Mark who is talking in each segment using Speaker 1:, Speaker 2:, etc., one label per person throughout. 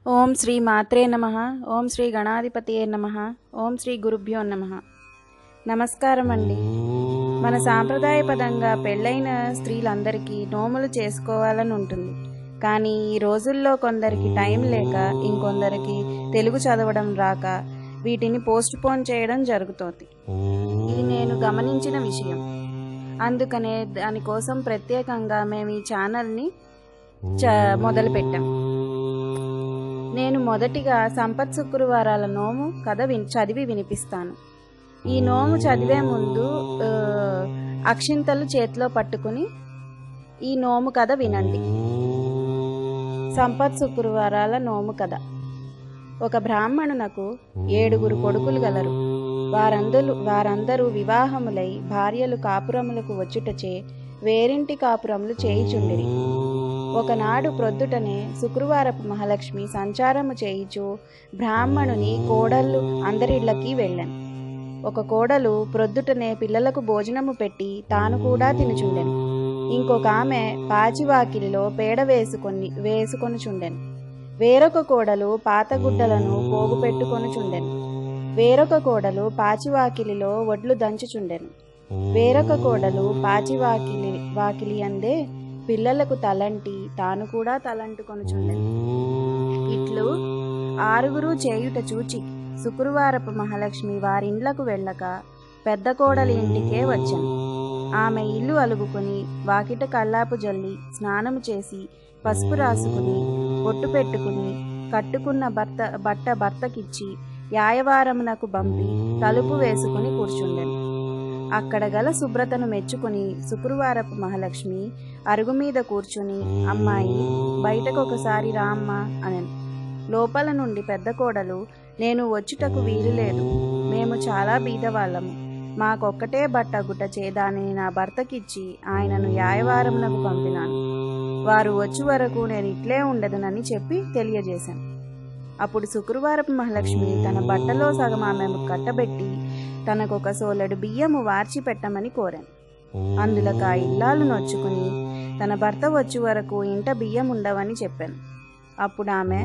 Speaker 1: ఓం శ్రీ మాత్రే నమః. ఓం శ్రీ గణాధిపతియే నమః. ఓం శ్రీ గురుభ్యో నమః. నమస్కారం అండి. మన సాంప్రదాయపదంగా పెళ్ళైన స్త్రీలందరికీ నోములు చేసుకోవాలని ఉంటుంది. కానీ ఈ రోజుల్లో కొందరికి టైం లేక, ఇంకొందరికి తెలుగు చదవడం రాక వీటిని పోస్ట్ పోన్ చేయడం జరుగుతోంది. ఇది నేను గమనించిన విషయం. అందుకనే దానికోసం ప్రత్యేకంగా మేము ఈ ఛానల్ని మొదలుపెట్టాం. నేను మొదటిగా సంపత్ శుక్రవారాల నోము కథ చదివి వినిపిస్తాను. ఈ నోము చదివే ముందు అక్షింతలు చేతిలో పట్టుకుని ఈ నోము కథ వినండి. సంపత్ శుక్రవారాల నోము కథ. ఒక బ్రాహ్మణునకు 7 కొడుకులు గలరు. వారందరూ వివాహములై భార్యలు కాపురములకు వచ్చుటచే వేరింటి కాపురములు చేయుచుండిరి. ఒకనాడు ప్రొద్దుటనే శుక్రవారపు మహాలక్ష్మి సంచారము చేయుచు బ్రాహ్మణుని కోడళ్ళు అందరిళ్ళకి వెళ్ళాను. ఒక కోడలు ప్రొద్దుటనే పిల్లలకు భోజనము పెట్టి తాను కూడా తినుచుండెను. ఇంకొక ఆమె పాచివాకిలిలో పేడ వేసుకొనుచుండెను. వేరొక కోడలు పాతగుడ్డలను పోగు పెట్టుకొనుచుండెను. వేరొక కోడలు పాచివాకిలిలో వడ్లు దంచుచుండెను. వేరొక కోడలు వాకిలి అందే పిల్లలకు తలంటి తాను కూడా తలంటుకొనుచుండెను. ఇట్లు 6 చేయుట చూచి శుక్రవారపు మహాలక్ష్మి వారిండ్లకు వెళ్ళక పెద్ద కోడలి ఇంటికే వచ్చాను. ఆమె ఇల్లు అలుగుకొని వాకిట కల్లాపు జల్లి స్నానము చేసి పసుపు రాసుకుని బొట్టు పెట్టుకుని కట్టుకున్న బట్ట భర్తకిచ్చి యాయవారమునకు పంపి తలుపు వేసుకుని కూర్చుండెను. అక్కడ గల శుభ్రతను మెచ్చుకుని శుక్రవారపు మహాలక్ష్మి అరుగు మీద కూర్చుని, అమ్మాయి బయటకు ఒకసారి రామ్మ అనెను. లోపల నుండి పెద్ద కోడలు, నేను వచ్చుటకు వీలులేదు, మేము చాలా బీదవాళ్ళము, మాకొక్కటే బట్ట గుట్ట చేదానిని నా భర్తకిచ్చి ఆయనను యాయవారమునకు పంపినాను. వారు వచ్చే వరకు నేను ఇట్లే ఉండదునని చెప్పి తెలియజేశాను. అప్పుడు శుక్రవారపు మహాలక్ష్మి తన బట్టలో సగం ఆమెను కట్టబెట్టి తనకొక సోలెడు బియ్యము వార్చి పెట్టమని కోరాను. అందులోకి ఆ ఇల్లాలు నొచ్చుకుని తన భర్త వచ్చే వరకు ఇంట బియ్యం ఉండవని చెప్పాను. అప్పుడు ఆమె,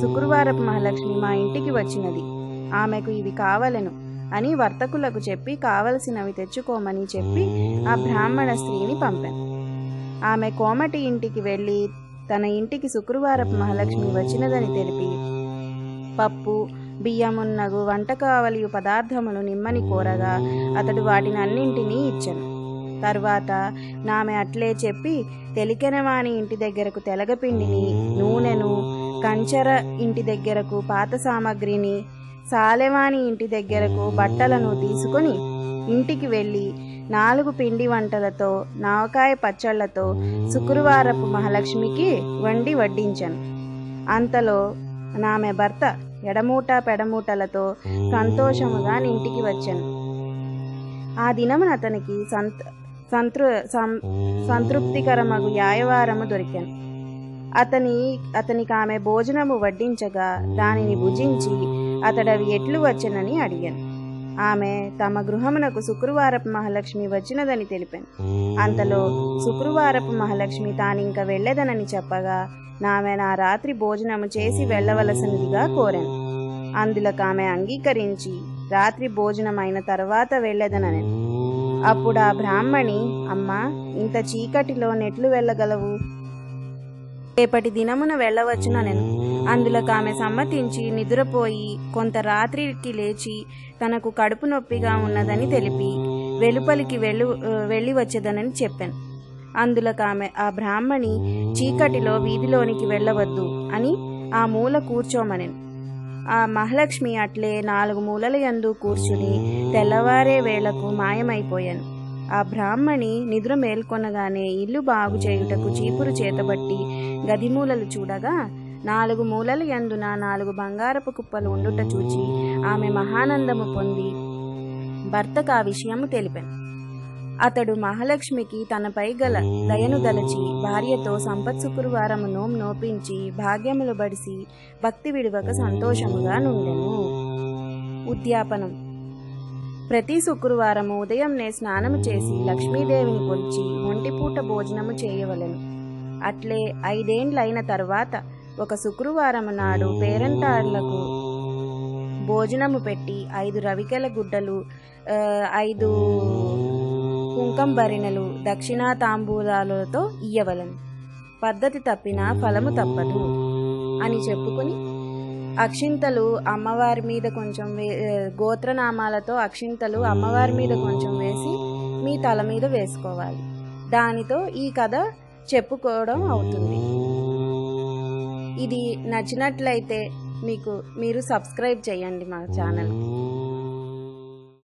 Speaker 1: శుక్రవారపు మహాలక్ష్మి మా ఇంటికి వచ్చినది, ఆమెకు ఇవి కావలెను అని వర్తకులకు చెప్పి కావలసినవి తెచ్చుకోమని చెప్పి ఆ బ్రాహ్మణ స్త్రీని పంపాను. ఆమె కోమటి ఇంటికి వెళ్ళి తన ఇంటికి శుక్రవారపు మహాలక్ష్మి వచ్చినదని తెలిపి పప్పు బియ్యమున్నగు వంట కావలియు పదార్థములు నిమ్మని కోరగా అతడు వాటిని అన్నింటినీ ఇచ్చాను. తరువాత నామె అట్లే చెప్పి తెలికెనవాని ఇంటి దగ్గరకు తెలగపిండిని, నూనెను, కంచర ఇంటి దగ్గరకు పాత సామగ్రిని, సాలెవాని ఇంటి దగ్గరకు బట్టలను తీసుకొని ఇంటికి వెళ్ళి 4 పిండి వంటలతో నావకాయ పచ్చళ్లతో శుక్రవారపు మహాలక్ష్మికి వండి వడ్డించాను. అంతలో నామె భర్త ఎడమూట పెడమూటలతో సంతోషముగా ఇంటికి వచ్చాను. ఆ దినమున అతనికి సంతృప్తికరమగు యాయవారము దొరికాను. అతనికి ఆమె భోజనము వడ్డించగా దానిని భుజించి అతడవి ఎట్లు వచ్చనని అడిగాను. ఆమె తమ గృహమునకు శుక్రవారపు మహాలక్ష్మి వచ్చినదని తెలిపాను. అంతలో శుక్రవారపు మహాలక్ష్మి తానింక వెళ్ళేదనని చెప్పగా నామె నా రాత్రి భోజనము చేసి వెళ్ళవలసినదిగా కోరాను. అందులోకి ఆమె అంగీకరించి రాత్రి భోజనం అయిన తర్వాత వెళ్ళేదనని. అప్పుడు ఆ బ్రాహ్మణి, అమ్మా, ఇంత చీకటిలో నెట్లు వెళ్ళగలవు, రేపటి దినమున వెళ్ళవచ్చుననెను. అందులోకి ఆమె సమ్మతించి నిద్రపోయి కొంత రాత్రికి లేచి తనకు కడుపు నొప్పిగా ఉన్నదని తెలిపి వెలుపలికి వెళ్ళి వచ్చేదనని చెప్పాను. అందులోకి ఆ బ్రాహ్మణి చీకటిలో వీధిలోనికి వెళ్ళవద్దు అని ఆ మూల కూర్చోమనెను. ఆ మహాలక్ష్మి అట్లే 4 మూలల యందు కూర్చుని తెల్లవారే వేళకు మాయమైపోయాను. ఆ బ్రాహ్మణి నిద్ర మేల్కొనగానే ఇల్లు బాగు చేయుటకు చీపురు చేతబట్టి గదిమూలలు చూడగా 4 మూలల యందున 4 బంగారపు కుప్పలు ఉండుట చూచి ఆమె మహానందము పొంది భర్తకు ఆ విషయము తెలిపాను. అతడు మహాలక్ష్మికి తనపై గల దయను దలచి భార్యతో సంపత్ శుక్రవారము నోపించి భాగ్యములు బడిసి భక్తి విడువక సంతోషముగా నుండెను. ఉద్యాపనం. ప్రతి శుక్రవారము ఉదయంనే స్నానము చేసి లక్ష్మీదేవిని కొలిచి ఒంటిపూట భోజనము చేయవలెను. అట్లే 5 ఏండ్లైన తరువాత ఒక శుక్రవారం నాడు పేరంటాళ్లకు భోజనము పెట్టి 5 రవికెల గుడ్డలు 5 కుంకం భరిణలు దక్షిణా తాంబూలాలతో ఇయ్యవలను. పద్ధతి తప్పినా ఫలము తప్పదు అని చెప్పుకుని అక్షింతలు అమ్మవారి మీద కొంచెం గోత్రనామాలతో అక్షింతలు అమ్మవారి మీద కొంచెం వేసి మీ తల మీద వేసుకోవాలి. దానితో ఈ కథ చెప్పుకోవడం అవుతుంది. ఇది నచ్చినట్లయితే మీరు సబ్స్క్రైబ్ చేయండి మా ఛానల్.